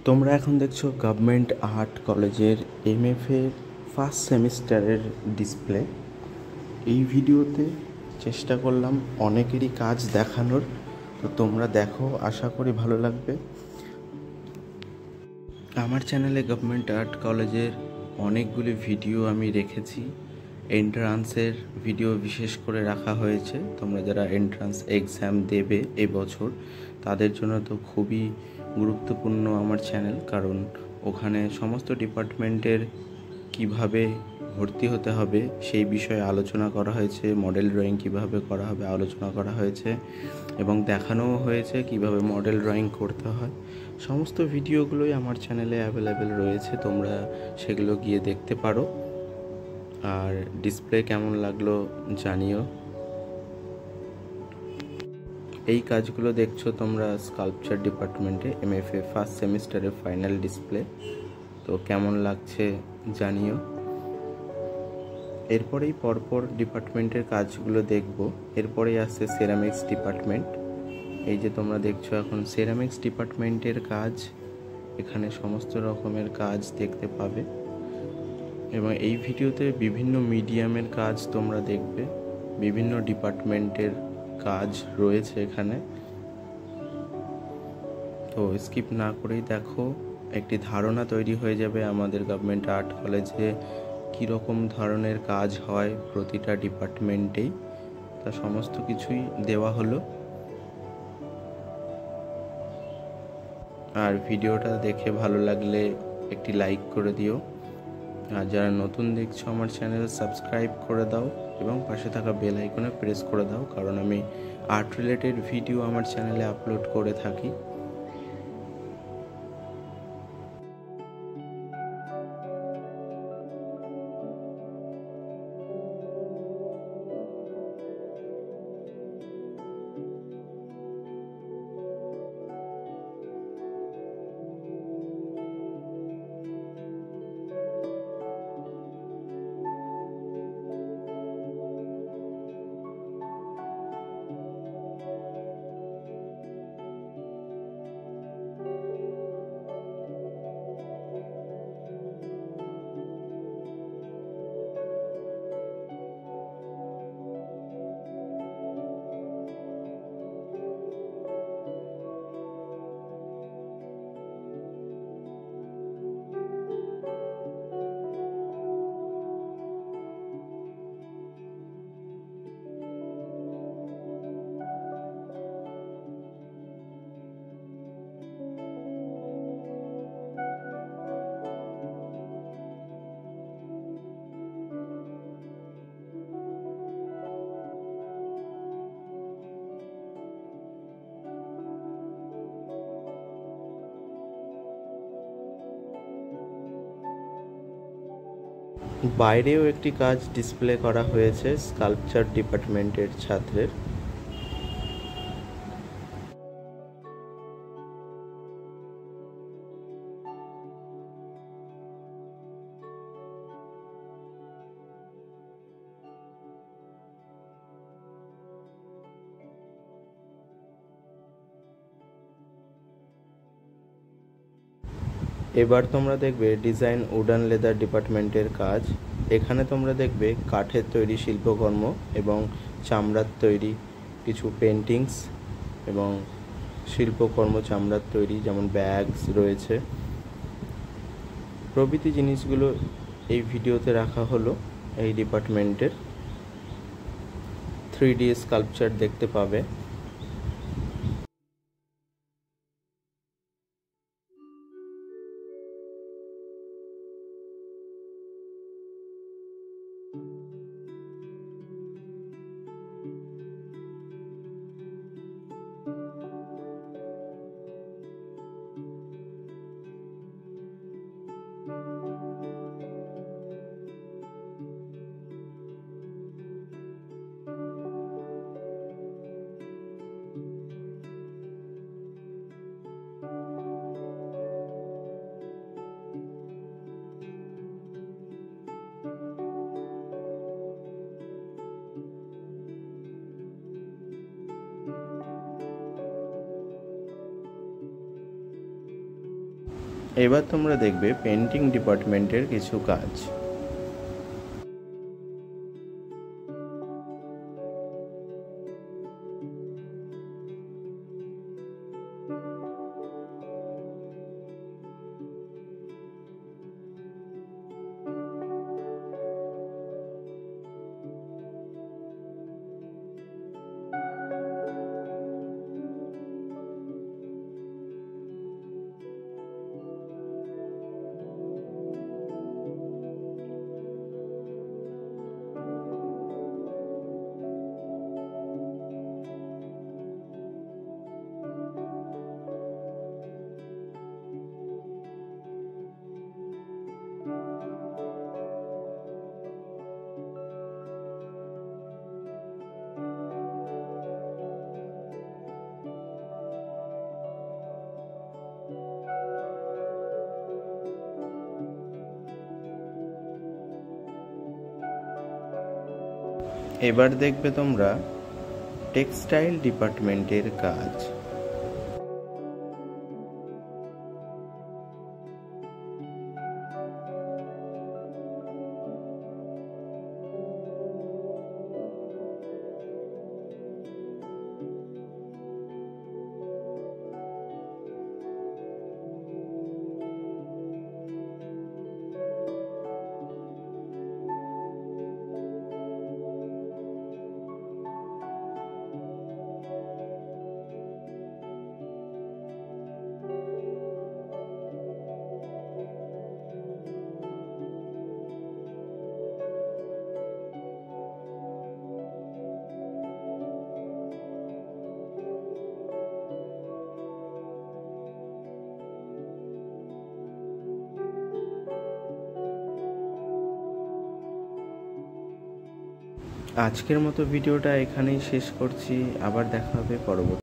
তোমরা এখন দেখছো গভর্নমেন্ট আর্ট কলেজের এমএফএ ফার্স্ট সেমিস্টারের ডিসপ্লে। এই ভিডিওতে চেষ্টা করলাম অনেকেরই কাজ দেখানোর, তো তোমরা দেখো, আশা করি ভালো লাগবে। আমার চ্যানেলে গভর্নমেন্ট আর্ট কলেজের অনেকগুলি ভিডিও আমি রেখেছি। এন্ট্রান্সের ভিডিও বিশেষ করে রাখা হয়েছে। তোমরা যারা এন্ট্রান্স এক্সাম দেবে এবছর তাদের জন্য তো খুবই গুরুত্বপূর্ণ আমার চ্যানেল, কারণ ওখানে সমস্ত ডিপার্টমেন্টের কিভাবে ভর্তি হতে হবে সেই বিষয়ে আলোচনা করা হয়েছে। মডেল ড্রয়িং কিভাবে করা হবে আলোচনা করা হয়েছে এবং দেখানোও হয়েছে কিভাবে মডেল ড্রয়িং করতে হয়। সমস্ত ভিডিওগুলোই আমার চ্যানেলে অ্যাভেলেবেল রয়েছে, তোমরা সেগুলো গিয়ে দেখতে পারো। আর ডিসপ্লে কেমন লাগলো জানিও। এই কাজগুলো দেখছো তোমরা স্কাল্পচার ডিপার্টমেন্টে এমএফএ ফার্স্ট সেমিস্টারের ফাইনাল ডিসপ্লে। তো কেমন লাগছে জানিও। এরপরেই পরপর ডিপার্টমেন্টের কাজগুলো দেখব। এরপরেই আসছে সেরামিক্স ডিপার্টমেন্ট। এই যে তোমরা দেখছো এখন সেরামিক্স ডিপার্টমেন্টের কাজ। এখানে সমস্ত রকমের কাজ দেখতে পাবে এবং এই ভিডিওতে বিভিন্ন মিডিয়ামের কাজ তোমরা দেখবে। বিভিন্ন ডিপার্টমেন্টের কাজ রয়েছে এখানে, তো স্কিপ না করেই দেখো, একটি ধারণা তৈরি হয়ে যাবে আমাদের গভর্নমেন্ট আর্ট কলেজে কীরকম ধরনের কাজ হয় প্রতিটা ডিপার্টমেন্টেই। তা সমস্ত কিছুই দেওয়া হলো। আর ভিডিওটা দেখে ভালো লাগলে একটি লাইক করে দিও। আর যারা নতুন দেখছো আমার চ্যানেল সাবস্ক্রাইব করে দাও এবং পাশে থাকা বেল আইকনে প্রেস করে দাও, কারণ আমি আর্ট রিলেটেড ভিডিও আমার চ্যানেলে আপলোড করে থাকি। বাইরেও একটি কাজ ডিসপ্লে করা হয়েছে স্কাল্পচার ডিপার্টমেন্টের ছাত্রের। এবার তোমরা দেখবে ডিজাইন উডান লেদার ডিপার্টমেন্টের কাজ। এখানে তোমরা দেখবে কাঠের তৈরি শিল্পকর্ম এবং চামড়ার তৈরি কিছু পেন্টিংস এবং শিল্পকর্ম চামড়ার তৈরি, যেমন ব্যাগস রয়েছে প্রভৃতি জিনিসগুলো এই ভিডিওতে রাখা হলো। এই ডিপার্টমেন্টের 3D স্কাল্পচার দেখতে পাবে। এবার তোমরা দেখবে পেন্টিং ডিপার্টমেন্টের কিছু কাজ। এবার দেখবে তোমরা টেক্সটাইল ডিপার্টমেন্টের কাজ। আজকের মতো ভিডিওটা এখানেই শেষ করছি। আবার দেখা হবে পরবর্তী